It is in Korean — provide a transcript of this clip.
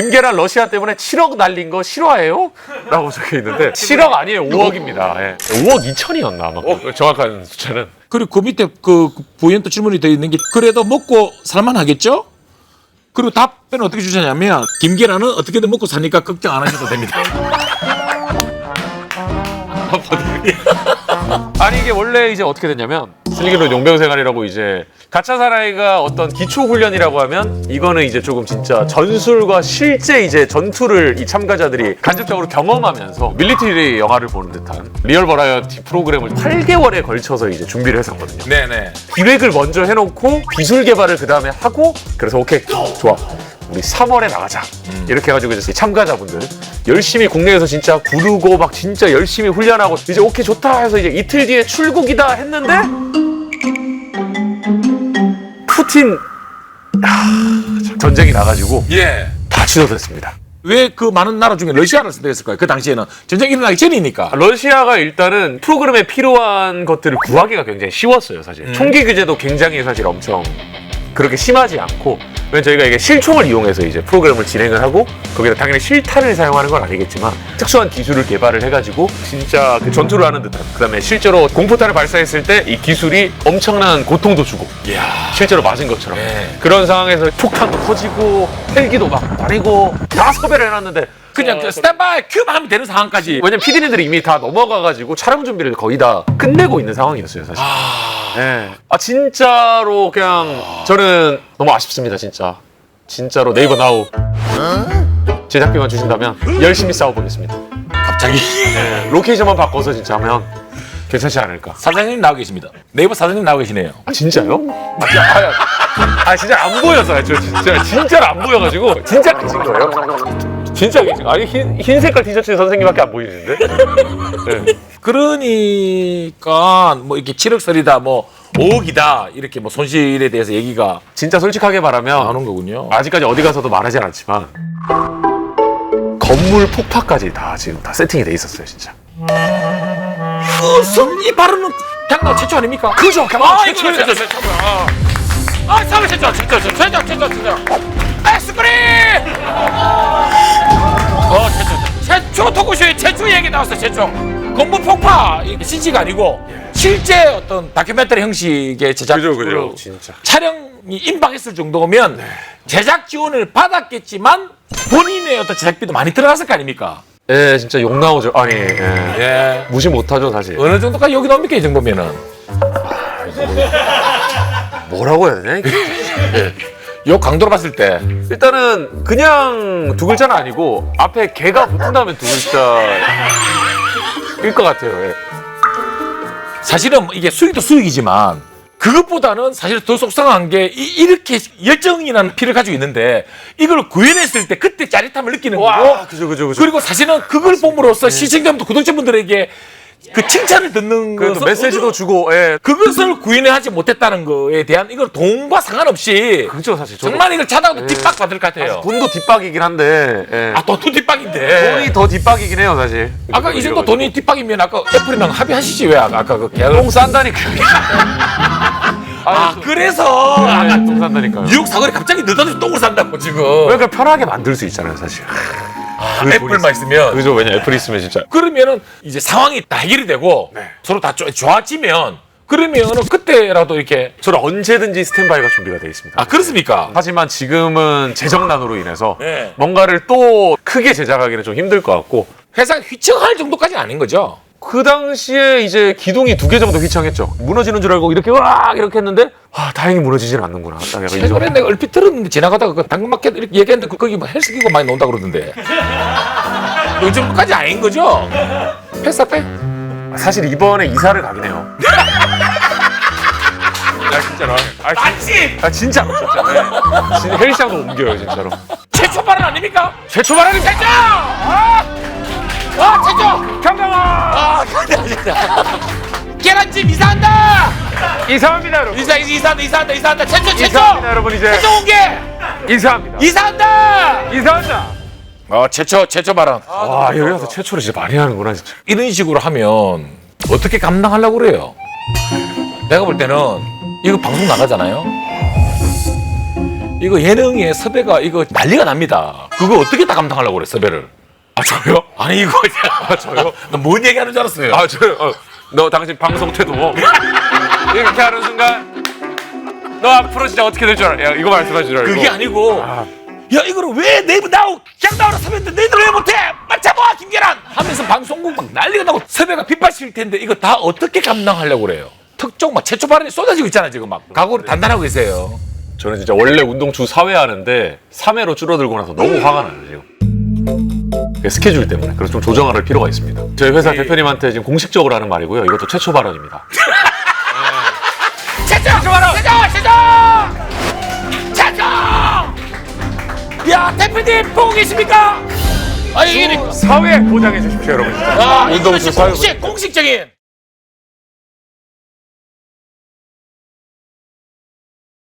김계란 러시아 때문에 7억 날린 거 실화예요? 라고 적혀 있는데 7억 아니에요. 5억입니다. 예. 5억 2천이었나 아마. 정확한 숫자는. 그리고 그 밑에 그 부연 또 질문이 되어 있는 게 그래도 먹고 살만하겠죠? 그리고 답변은 어떻게 주셨냐면 김계란은 어떻게든 먹고 사니까 걱정 안 하셔도 됩니다. 아니 이게 원래 이제 어떻게 됐냐면 슬기로드 용병생활이라고 이제 가짜 사나이가 어떤 기초 훈련이라고 하면 이거는 이제 조금 진짜 전술과 실제 이제 전투를 이 참가자들이 간접적으로 경험하면서 밀리터리 영화를 보는 듯한 리얼 버라이어티 프로그램을 8개월에 걸쳐서 이제 준비를 했었거든요. 네네. 기획을 먼저 해놓고 기술 개발을 그 다음에 하고 그래서 오케이 좋아. 우리 3월에 나가자. 이렇게 해가지고 이제 참가자분들 열심히 국내에서 진짜 구르고 막 진짜 열심히 훈련하고 이제 오케이 좋다 해서 이제 이틀 뒤에 출국이다 했는데 푸틴 전쟁이 나가지고 예. 다 취소됐습니다. 왜 그 많은 나라 중에 러시아를 선택했을까요? 그 당시에는 전쟁이 일어나기 전이니까. 러시아가 일단은 프로그램에 필요한 것들을 구하기가 굉장히 쉬웠어요, 사실. 총기 규제도 굉장히 사실 엄청 그렇게 심하지 않고 왜냐면 저희가 이게 실총을 이용해서 이제 프로그램을 진행을 하고 거기다 당연히 실탄을 사용하는 건 아니겠지만 특수한 기술을 개발을 해가지고 진짜 그 전투를 하는 듯한 그다음에 실제로 공포탄을 발사했을 때 이 기술이 엄청난 고통도 주고 실제로 맞은 것처럼 그런 상황에서 폭탄도 터지고 헬기도 막 다니고 다 섭외를 해놨는데 그냥 그 스탠바이 큐만 하면 되는 상황까지. 왜냐면 PD님들이 이미 다 넘어가가지고 촬영 준비를 거의 다 끝내고 있는 상황이었어요, 사실. 진짜로 그냥 저는 너무 아쉽습니다, 진짜. 진짜로 네이버 나우 제작비만 주신다면 열심히 싸워보겠습니다. 갑자기 로케이션만 바꿔서 진짜 하면 괜찮지 않을까. 사장님 나오고 계십니다. 네이버 사장님 나오고 계시네요. 아 진짜요? 진짜 안 보여서 저 진짜로 안 보여가지고 진짜 계신 거예요? 진짜 계신 거 아니 흰 색깔 티셔츠 선생님밖에 안 보이는데? 네. 그러니까 뭐 이렇게 7억설이다 뭐 5억이다 이렇게 뭐 손실에 대해서 얘기가 진짜 솔직하게 말하면 나오는 거군요. 아직까지 어디 가서도 말하진 않지만 건물 폭파까지 다 지금 다 세팅이 돼 있었어요, 진짜. 무슨 이 발언은 당당 최초 아닙니까? 그죠? 최초. 사회 최초. 에스프리. 최초 토크쇼에 최초 얘기 나왔어. 최초. 건물 폭파 이게 CG가 아니고 실제 어떤 다큐멘터리 형식의 제작으로 진짜. 촬영이 임박했을 정도면 제작 지원을 받았겠지만 본인의 어떤 제작비도 많이 들어갔을 거 아닙니까? 예, 진짜 욕 나오죠. 아니, 예. 무시 못하죠, 사실. 어느 정도까지 여기 나옵니까 이 정도면은? 뭐라고 해야 되냐? 요 강도로 봤을 때 일단은 그냥 두 글자는 아니고 앞에 개가 붙은 다음에 두 글자일 것 같아요. 예. 사실은 이게 수익도 수익이지만 그것보다는 사실 더 속상한 게 이렇게 열정이라는 피를 가지고 있는데 이걸 구현했을 때 그때 짜릿함을 느끼는 거고 그죠. 그리고 사실은 그걸 봄으로써 시청자분들 구독자분들에게 그 칭찬을 듣는 그래도 메시지도 주고, 예. 그것을 구현하지 못했다는 거에 대한 이건 돈과 상관없이 그렇죠, 사실. 저도. 정말 이걸 자다가도 뒷박 받을 것 같아요. 돈도 뒷박이긴 한데, 예. 돈도 뒷박인데 돈이 더 뒷박이긴 해요, 사실. 아까 이 정도 돈이 뒷박이면 아까 애플이랑 합의하시지 왜 아까 그 계약을 똥 싼다니까. 그래서 아까 똥 싼다니까요. 뉴욕 사거리 갑자기 느닷없이 똥을 산다고 지금. 그러니까 편하게 만들 수 있잖아요, 사실. 애플만 있으면. 그죠, 왜냐 애플 있으면 진짜. 그러면은 이제 상황이 다 해결이 되고 서로 다 좋아지면 그러면은 그때라도 이렇게 저는 언제든지 스탠바이가 준비가 되어 있습니다. 그렇습니까? 하지만 지금은 재정난으로 인해서 네. 뭔가를 또 크게 제작하기는 좀 힘들 것 같고 회사가 휘청할 정도까지는 아닌 거죠. 그 당시에 이제 기둥이 2개 정도 휘청했죠. 무너지는 줄 알고 이렇게 으악 이렇게 했는데 다행히 무너지진 않는구나. 딱 약간 이 최근에 정도. 내가 얼핏 들었는데 지나가다가 그 당근마켓 이렇게 얘기했는데 거기 뭐 헬스기구 많이 논다 그러던데. 이 정도까지 아닌 거죠? 패스할까요? 사실 이번에 이사를 가긴 해요. 진짜로. 진짜. 진짜 헬스장도 옮겨요, 진짜로. 최초 발언 아닙니까? 최초 발언이 최초! 최초! 경강아! 계란찜 이사한다! 이사합니다, 여러분. 이사한다! 최초! 이사합니다, 여러분, 이제. 최초 공개! 이사합니다. 이사한다! 최초 발언. 와, 여기 와서 최초를 진짜 많이 하는구나, 진짜. 이런 식으로 하면 어떻게 감당하려고 그래요? 내가 볼 때는 이거 방송 나가잖아요? 이거 예능에 섭외가 이거 난리가 납니다. 그거 어떻게 다 감당하려고 그래 섭외를? 아 저요? 아니 이거 저요? 나뭔 얘기하는 줄 알았어요. 아 저요? 너 당신 방송 태도 뭐 이렇게 하는 순간 너 앞으로 진짜 어떻게 될 줄 알아? 야, 이거 말씀하실 줄 알고. 그게 아니고 야 이거를 왜 네이버 나오 그냥 나오라 섭외했는데 너희들 왜 못해? 빨리 잡아 김계란 하면서 방송국 막 난리가 나고 섭외가 빗발칠 텐데 이거 다 어떻게 감당하려고 그래요? 특종 막 최초 발언이 쏟아지고 있잖아 지금 막 각오를 단단하고 계세요. 저는 진짜 원래 운동 주 4회 하는데 3회로 줄어들고 나서 너무 화가 나요 지금. 스케줄 때문에. 그래서 좀 조정할 필요가 있습니다. 저희 회사 대표님한테 지금 공식적으로 하는 말이고요. 이것도 최초 발언입니다. 최초 발언! 최초! 야 대표님 보고 계십니까? 아니 이게 4회 보장해 주십시오 여러분. 진짜. 아, 운동 주 이것이 4회. 공식적인